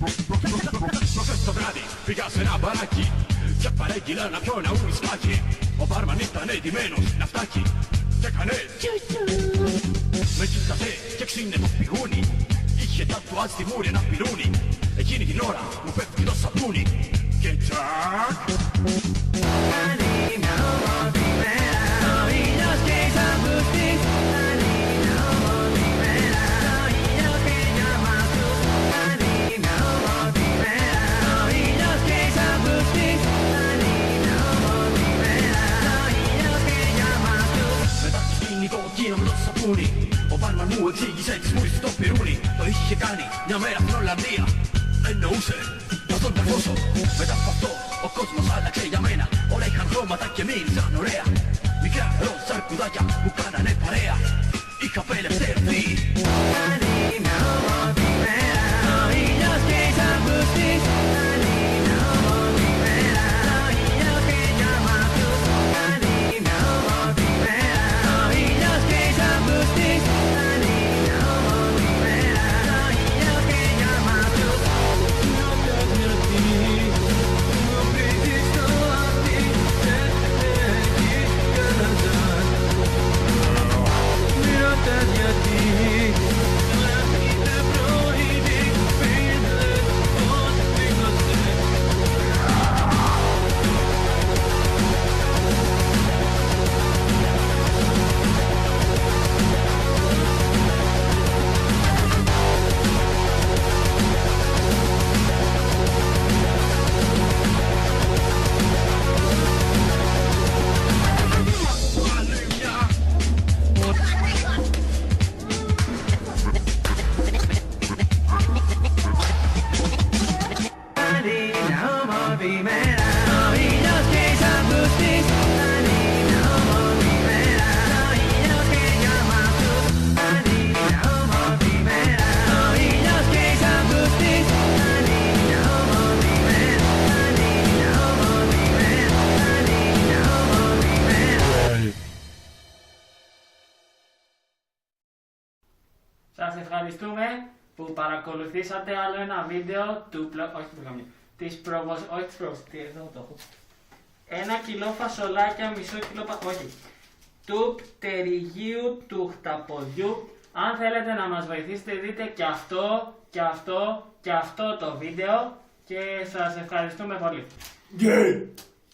Προχθές το βράδυ πήγα σε ένα μπαράκι και παρέγγειλα να πιω ένα ουισκάκι. Ο μπάρμαν ήταν εντυμένος ναυτάκι και έκανε με κοίταζε και ξύνε το πηγούνι. Είχε τατουάζ στη μούρη ένα πυρούνι. Εκείνη την ώρα μου πέφτει το σαπούνι και τσακ. Ο μπάρμαν μου εξήγησε τις μούρες του το πυρούνι. Το είχε κάνει μια μέρα στην Ολλανδία. Εννοούσε πως τον ταρφώσω. Μετά από αυτό ο κόσμος άλλαξε για μένα. Όλα είχαν χρώματα και μύριζαν ωραία. Μικρά ροζ αρκουδάκια που κάνανε παρέα. Είχα απελευθερωθεί. Σας ευχαριστούμε που παρακολουθήσατε άλλο ένα βίντεο του ένα κιλό φασολάκια, μισό κιλό του πτερυγίου του χταποδιού. Αν θέλετε να μας βοηθήσετε, δείτε και αυτό και αυτό και αυτό το βίντεο και σας ευχαριστούμε πολύ.